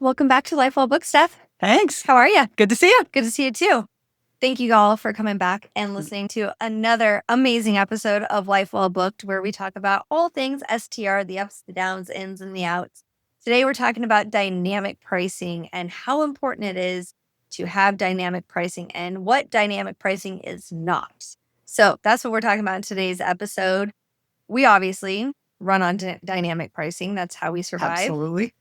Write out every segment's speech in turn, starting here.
Welcome back to Life Well Book, Steph. Thanks. How are you? Good to see you. Good to see you too. Thank you all for coming back and listening to another amazing episode of Life Well Booked, where we talk about all things STR, the ups, the downs, ins, and the outs. Today, we're talking about dynamic pricing and how important it is to have dynamic pricing and what dynamic pricing is not. So that's what we're talking about in today's episode. We obviously run on dynamic pricing. That's how we survive. Absolutely.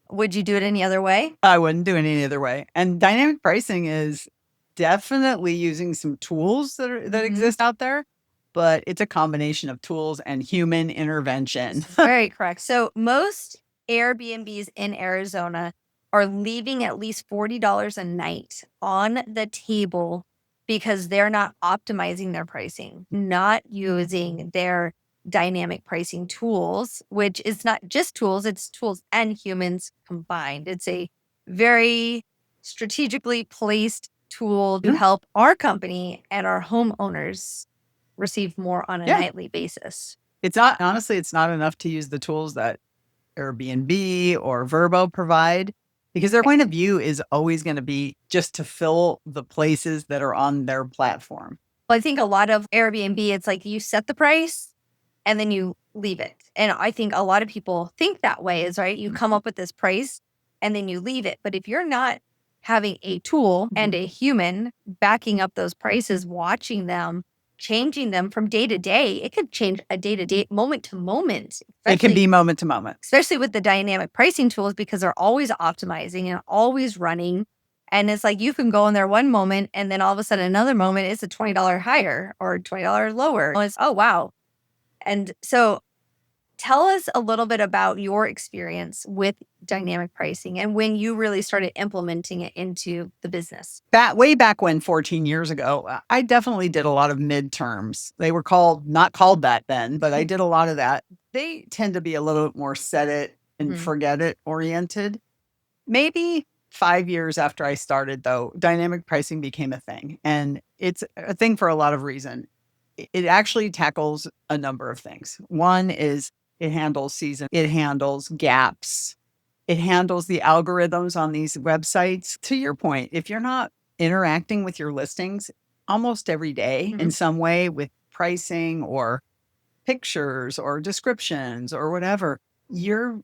Would you do it any other way? I wouldn't do it any other way. And dynamic pricing is definitely using some tools that exist out there, but it's a combination of tools and human intervention. Very correct. So most Airbnbs in Arizona are leaving at least $40 a night on the table because they're not optimizing their pricing, not using their dynamic pricing tools, which is not just tools, it's tools and humans combined. It's a very strategically placed tool to help our company and our homeowners receive more on a nightly basis. It's not enough to use the tools that Airbnb or Vrbo provide, because their point of view is always going to be just to fill the places that are on their platform. Well, I think a lot of Airbnb, it's like you set the price and then you leave it. And I think a lot of people think that way is right. You come up with this price and then you leave it. But if you're not having a tool and a human backing up those prices, watching them, changing them from day to day, it could change a day to day, moment to moment. It can be moment to moment. Especially with the dynamic pricing tools, because they're always optimizing and always running. And it's like you can go in there one moment and then all of a sudden another moment it's a $20 higher or $20 lower. And it's, oh, wow. And so tell us a little bit about your experience with dynamic pricing and when you really started implementing it into the business. Way back when, 14 years ago, I definitely did a lot of midterms. They were not called that then, but I did a lot of that. They tend to be a little more set it and forget it oriented. Maybe 5 years after I started, though, dynamic pricing became a thing. And it's a thing for a lot of reasons. It actually tackles a number of things. One is it handles season, it handles gaps, it handles the algorithms on these websites. To your point, if you're not interacting with your listings almost every day in some way with pricing or pictures or descriptions or whatever, your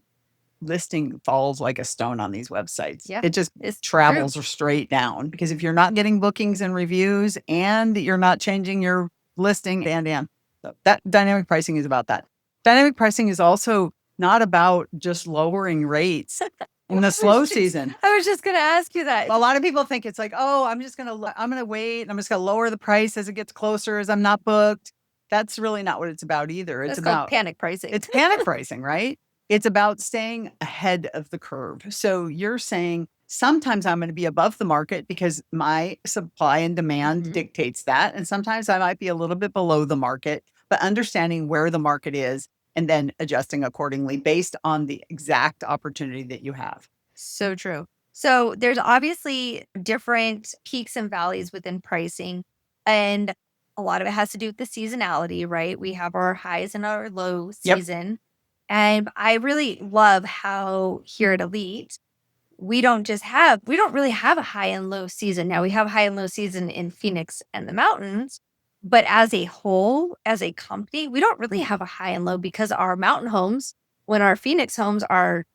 listing falls like a stone on these websites. Yeah, it just travels straight down, because if you're not getting bookings and reviews and you're not changing your listing, so that dynamic pricing is about that. Dynamic pricing is also not about just lowering rates in the slow season. I was just going to ask you that. A lot of people think it's like, oh, I'm going to wait. I'm just going to lower the price as it gets closer, as I'm not booked. That's really not what it's about either. It's about panic pricing. It's panic pricing, right? It's about staying ahead of the curve. So you're saying sometimes I'm going to be above the market because my supply and demand dictates that. And sometimes I might be a little bit below the market, but understanding where the market is and then adjusting accordingly based on the exact opportunity that you have. So true. So there's obviously different peaks and valleys within pricing. And a lot of it has to do with the seasonality, right? We have our highs and our low season. And I really love how here at Elite, we don't really have a high and low season. Now we have high and low season in Phoenix and the mountains, but as a whole, as a company, we don't really have a high and low, because our mountain homes, when our Phoenix homes are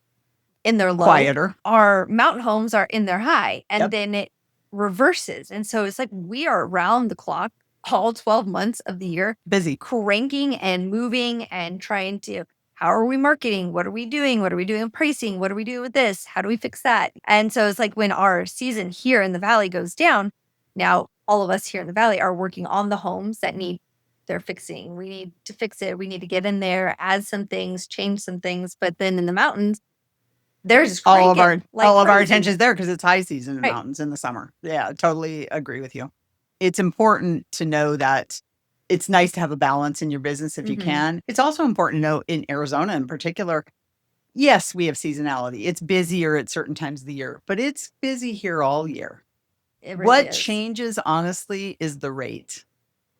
in their low, quieter, our mountain homes are in their high, and then it reverses. And so it's like we are around the clock all 12 months of the year, busy, cranking and moving and trying to, how are we marketing? What are we doing? What are we doing in pricing? What are we doing with this? How do we fix that? And so it's like when our season here in the Valley goes down, now all of us here in the Valley are working on the homes that need their fixing. We need to fix it. We need to get in there, add some things, change some things. But then in the mountains, there's all of our attention is there because it's high season in the mountains in the summer. Yeah, totally agree with you. It's important to know that it's nice to have a balance in your business if you can. It's also important to know in Arizona in particular, yes, we have seasonality. It's busier at certain times of the year, but it's busy here all year. What changes, honestly, is the rate.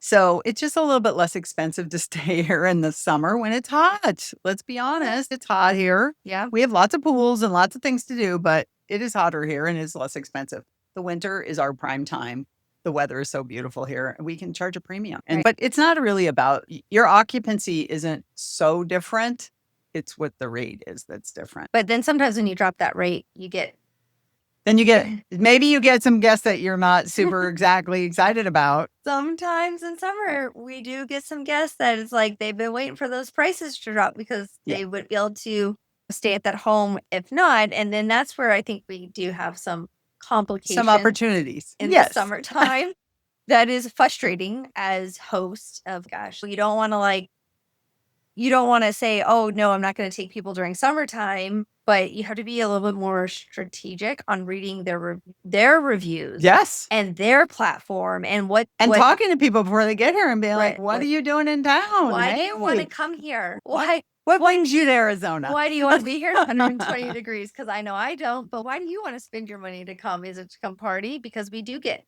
So it's just a little bit less expensive to stay here in the summer when it's hot. Let's be honest. It's hot here. Yeah. We have lots of pools and lots of things to do, but it is hotter here and it's less expensive. The winter is our prime time. The weather is so beautiful here, and we can charge a premium. And but it's not really about your occupancy isn't so different. It's what the rate is that's different. But then sometimes when you drop that rate, then you get some guests that you're not super exactly excited about. Sometimes in summer, we do get some guests that it's like they've been waiting for those prices to drop because they would be able to stay at that home if not. And then that's where I think we do have some complications. Some opportunities. In the summertime. That is frustrating as host of, gosh, you don't want to say, oh, no, I'm not going to take people during summertime, but you have to be a little bit more strategic on reading their reviews. Yes. And their platform and talking to people before they get here and being like, what are you doing in town? Why do you want to come here? What brings you to Arizona? Why do you want to be here 120 degrees? Because I know I don't, but why do you want to spend your money to come? Is it to come party? Because we do get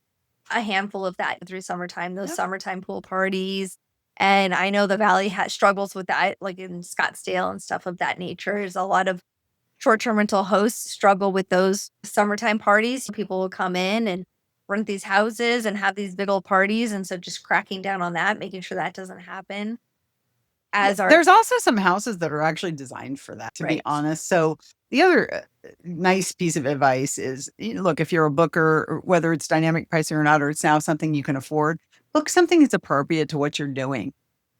a handful of that through summertime, those summertime pool parties. And I know the Valley struggles with that, like in Scottsdale and stuff of that nature. There's a lot of short-term rental hosts struggle with those summertime parties. People will come in and rent these houses and have these big old parties. And so just cracking down on that, making sure that doesn't happen. There's also some houses that are actually designed for that, to be honest. So the other nice piece of advice is, look, if you're a booker, whether it's dynamic pricing or not, or it's now something you can afford, book something that's appropriate to what you're doing.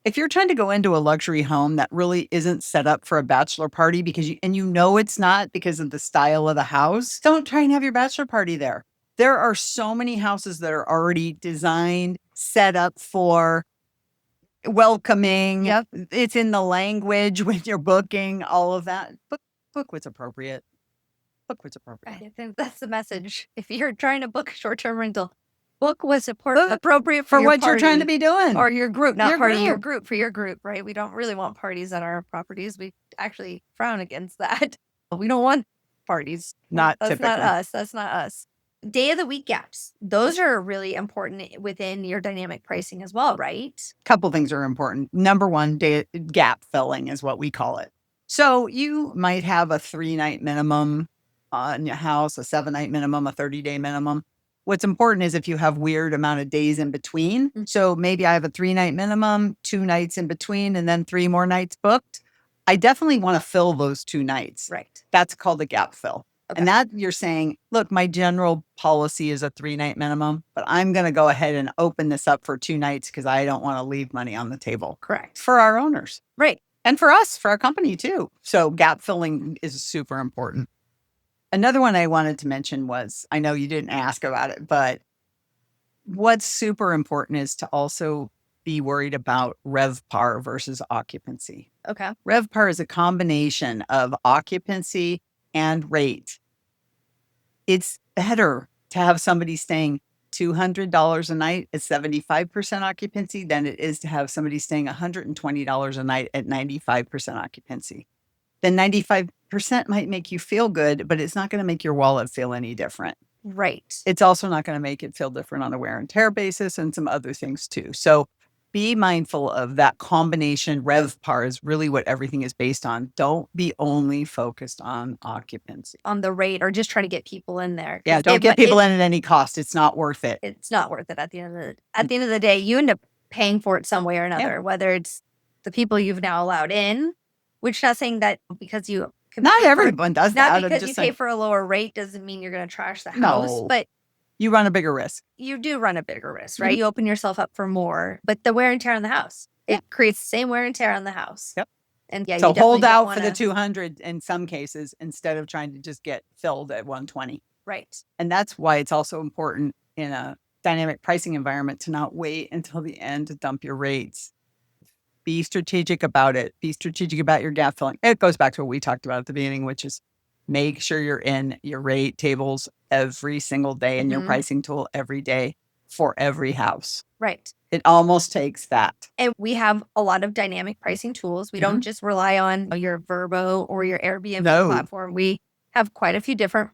If you're trying to go into a luxury home that really isn't set up for a bachelor party because it's not because of the style of the house, don't try and have your bachelor party there. There are so many houses that are already designed, set up for welcoming. Yep. It's in the language when you're booking, all of that. Book what's appropriate. Book what's appropriate. I think that's the message. If you're trying to book a short-term rental, book what's appropriate for what you're trying to be doing. Or your group, not part of your group, for your group, right? We don't really want parties at our properties. We actually frown against that. We don't want parties. That's typically. Not us. That's not us. Day of the week gaps. Those are really important within your dynamic pricing as well, right? Couple things are important. Number one, gap filling is what we call it. So you might have a 3-night minimum in your house, a 7-night minimum, a 30-day minimum. What's important is if you have weird amount of days in between. Mm-hmm. So maybe I have a 3-night minimum, 2 nights in between, and then 3 more nights booked. I definitely want to fill those 2 nights. Right. That's called a gap fill. Okay. And that you're saying, look, my general policy is a 3-night minimum, but I'm going to go ahead and open this up for 2 nights because I don't want to leave money on the table. Correct. For our owners. Right. And for us, for our company too. So gap filling is super important. Another one I wanted to mention was, I know you didn't ask about it, but what's super important is to also be worried about RevPAR versus occupancy. Okay. RevPAR is a combination of occupancy and rate. It's better to have somebody staying $200 a night at 75% occupancy than it is to have somebody staying $120 a night at 95% occupancy. Then 95% might make you feel good, but it's not going to make your wallet feel any different. Right. It's also not going to make it feel different on a wear and tear basis and some other things too. So be mindful of that combination. RevPAR is really what everything is based on. Don't be only focused on occupancy. On the rate, or just try to get people in there. Yeah, don't get people in at any cost. It's not worth it. It's not worth it at the end of the day. You end up paying for it some way or another, whether it's the people you've now allowed in, which not saying that because you not everyone does that. Not because you pay for a lower rate doesn't mean you're going to trash the house, but you run a bigger risk. You do run a bigger risk, right? Mm-hmm. You open yourself up for more, but the wear and tear on the house, it creates the same wear and tear on the house. Yep. And yeah, so hold out for the 200 in some cases instead of trying to just get filled at 120. Right. And that's why it's also important in a dynamic pricing environment to not wait until the end to dump your rates. Be strategic about it. Be strategic about your gap filling. It goes back to what we talked about at the beginning, which is make sure you're in your rate tables every single day and your pricing tool every day for every house. Right. It almost takes that. And we have a lot of dynamic pricing tools. We don't just rely on your Vrbo or your Airbnb platform. We have quite a few different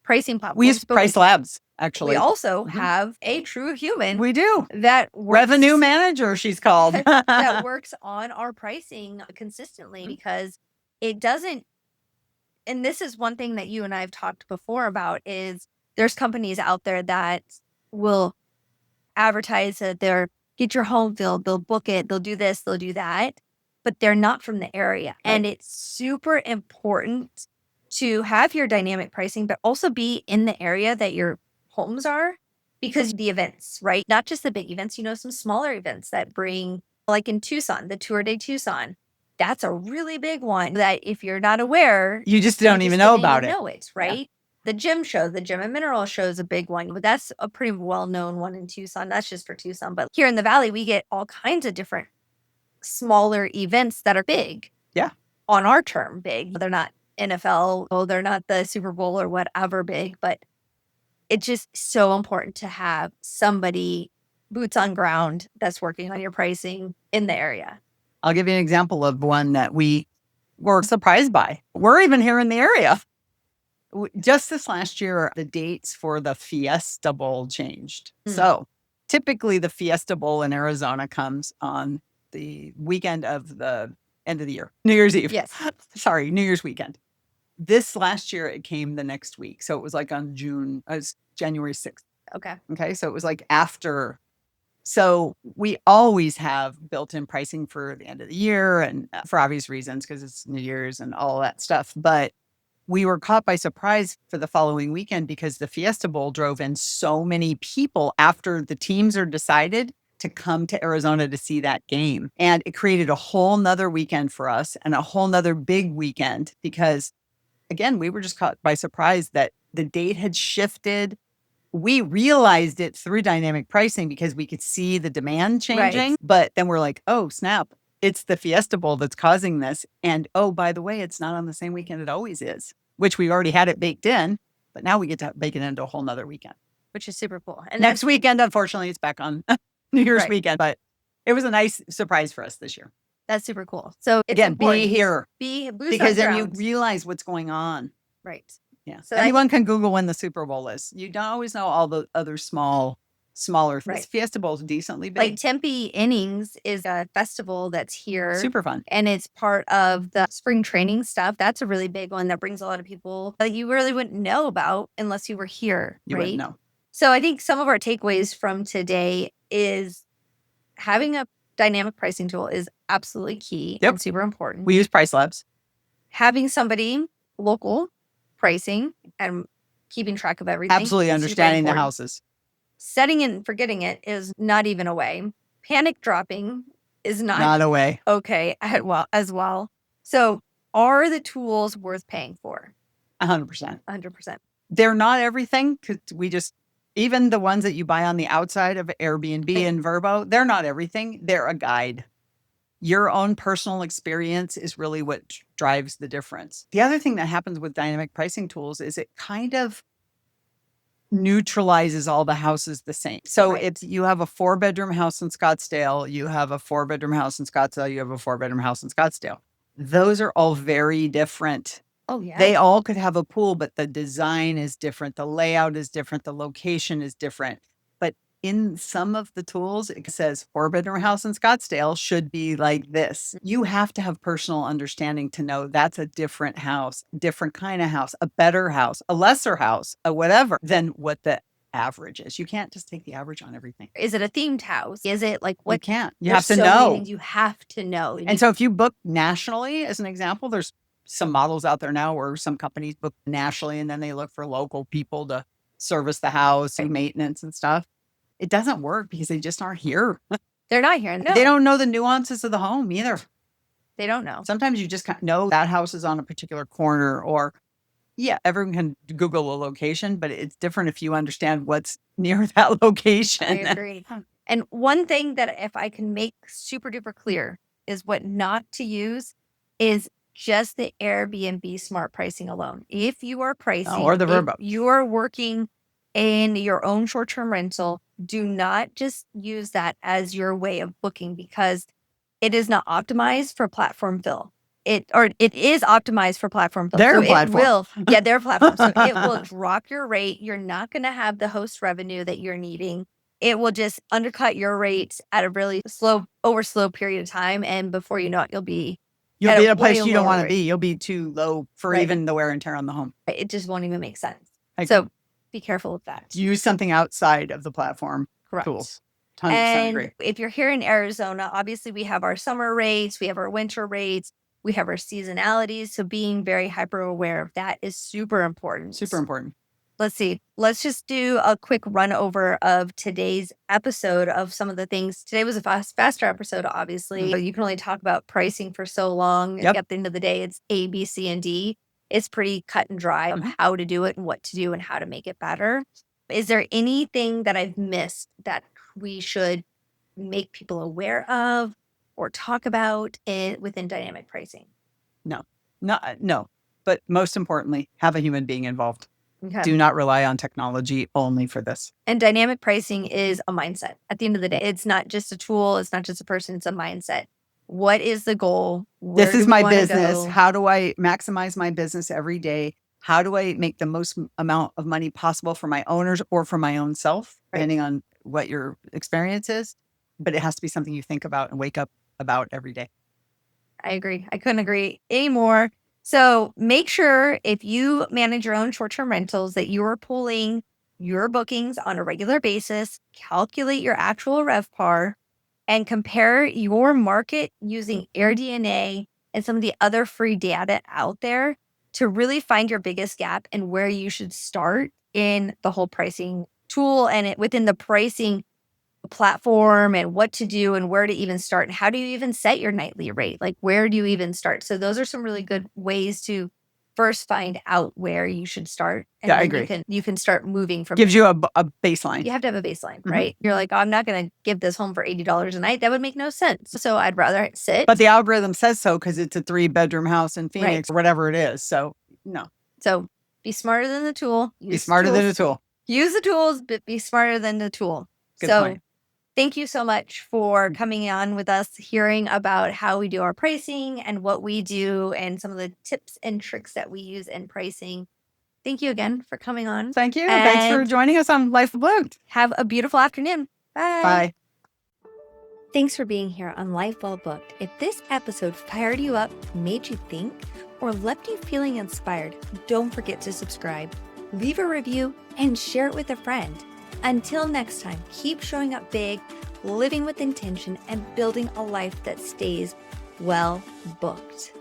pricing platforms. We use Price Labs, actually. We also have a true human. We do. That works, Revenue manager, she's called. that works on our pricing consistently because it doesn't And this is one thing that you and I have talked before about is there's companies out there that will advertise that they're get your home filled, they'll book it, they'll do this, they'll do that, but they're not from the area. And it's super important to have your dynamic pricing, but also be in the area that your homes are because the events, right? Not just the big events, some smaller events that bring, like in Tucson, the Tour de Tucson. That's a really big one that if you're not aware, you just don't even know about it. Know it, right? Yeah. The gym show, the gym and mineral show is a big one, but that's a pretty well-known one in Tucson. That's just for Tucson. But here in the Valley, we get all kinds of different smaller events that are big. Yeah. On our term, big. They're not NFL, they're not the Super Bowl or whatever big, but it's just so important to have somebody boots on ground that's working on your pricing in the area. I'll give you an example of one that we were surprised by. We're even here in the area. Just this last year, the dates for the Fiesta Bowl changed. So typically the Fiesta Bowl in Arizona comes on the weekend of the end of the year, New Year's Eve. Yes. Sorry, New Year's weekend. This last year, it came the next week. So it was like on January 6th. Okay. So it was like after. So we always have built-in pricing for the end of the year and for obvious reasons, because it's New Year's and all that stuff. But we were caught by surprise for the following weekend because the Fiesta Bowl drove in so many people after the teams are decided to come to Arizona to see that game. And it created a whole nother weekend for us and a whole nother big weekend because, again, we were just caught by surprise that the date had shifted. We realized it through dynamic pricing because we could see the demand changing. Right. But then we're like, oh, snap. It's the Fiesta Bowl that's causing this. And oh, by the way, it's not on the same weekend it always is, which we already had it baked in. But now we get to bake it into a whole nother weekend. Which is super cool. And next weekend, unfortunately, it's back on New Year's weekend. But it was a nice surprise for us this year. That's super cool. So it's again, important. Be here. Because then you realize what's going on. Right. Yeah. So anyone can Google when the Super Bowl is. You don't always know all the other smaller things. Right. Fiesta Bowl is decently big. Like Tempe Innings is a festival that's here. Super fun. And it's part of the spring training stuff. That's a really big one that brings a lot of people that you really wouldn't know about unless you were here. You wouldn't know. So I think some of our takeaways from today is having a dynamic pricing tool is absolutely key and super important. We use Price Labs. Having somebody local pricing and keeping track of everything. Absolutely understanding the houses. Setting and forgetting it is not even a way. Panic dropping is not a way. Okay as well. So are the tools worth paying for? 100%. 100%. They're not everything because even the ones that you buy on the outside of Airbnb and Vrbo, they're not everything. They're a guide. Your own personal experience is really what drives the difference. The other thing that happens with dynamic pricing tools is it kind of neutralizes all the houses the same. So if you have a 4-bedroom house in Scottsdale, you have a 4-bedroom house in Scottsdale, you have a 4-bedroom house in Scottsdale. Those are all very different. Oh, yeah. They all could have a pool, but the design is different. The layout is different. The location is different. But in some of the tools, it says 4-bedroom house in Scottsdale should be like this. You have to have personal understanding to know that's a different house, different kind of house, a better house, a lesser house, a whatever than what the average is. You can't just take the average on everything. Is it a themed house? Is it like what? You can't. You have to know. You have to know. And so if you book nationally, as an example, there's some models out there now where some companies book nationally and then they look for local people to service the house and maintenance and stuff. It doesn't work because they just aren't here. They're not here. No. They don't know the nuances of the home either. They don't know. Sometimes you just know that house is on a particular corner or, everyone can Google a location, but it's different if you understand what's near that location. I agree. And one thing that if I can make super duper clear is what not to use is just the Airbnb smart pricing alone. If you are pricing or the Vrbo, you are working in your own short-term rental, do not just use that as your way of booking because it is not optimized for platform fill. It is optimized for platform fill. Their platform. Their platform. So it will drop your rate. You're not going to have the host revenue that you're needing. It will just undercut your rates at a really slow period of time. And before you know it, you'll be You'll at be a at a place way you don't lower wanna rate. be. You'll be too low for Right. even the wear and tear on the home. It just won't even make sense. I So be careful with that. use something outside of the platform Correct. tools. 100% And agree. if you're here in Arizona, obviously we have our summer rates, we have our winter rates, we have our seasonalities. So being very hyper aware of that is super important. Super important. Let's see. Let's just do a quick run over of today's episode of some of the things. Today was a faster episode, obviously. You can only talk about pricing for so long. Yep. At the end of the day, it's A, B, C, and D. It's pretty cut and dry of how to do it and what to do and how to make it better. Is there anything that I've missed that we should make people aware of or talk about within dynamic pricing? No. No. But most importantly, have a human being involved. Okay. Do not rely on technology only for this. And dynamic pricing is a mindset. At the end of the day, it's not just a tool. It's not just a person. It's a mindset. What is the goal? This is my business. Go? How do I maximize my business every day? How do I make the most amount of money possible for my owners or for my own self, depending on what your experience is? But it has to be something you think about and wake up about every day. I agree. I couldn't agree anymore. So make sure if you manage your own short-term rentals that you are pulling your bookings on a regular basis, calculate your actual RevPAR, and compare your market using AirDNA and some of the other free data out there to really find your biggest gap and where you should start in the whole pricing tool and within the pricing platform and what to do and where to even start and how do you even set your nightly rate? Like where do you even start? So those are some really good ways to first find out where you should start. And I then agree. You can start moving from Gives you a baseline. You have to have a baseline, right? You're like, oh, I'm not going to give this home for $80 a night. That would make no sense. So I'd rather sit. But the algorithm says so because it's a 3-bedroom house in Phoenix or whatever it is. So no. So be smarter than the tool. Be smarter than the tool. Use the tools, but be smarter than the tool. Good point. Thank you so much for coming on with us, hearing about how we do our pricing and what we do and some of the tips and tricks that we use in pricing. Thank you again for coming on. Thank you. Thanks for joining us on Life Booked. Have a beautiful afternoon. Bye. Bye. Thanks for being here on Life Well Booked. If this episode fired you up, made you think, or left you feeling inspired, don't forget to subscribe, leave a review, and share it with a friend. Until next time, keep showing up big, living with intention, and building a life that stays well booked.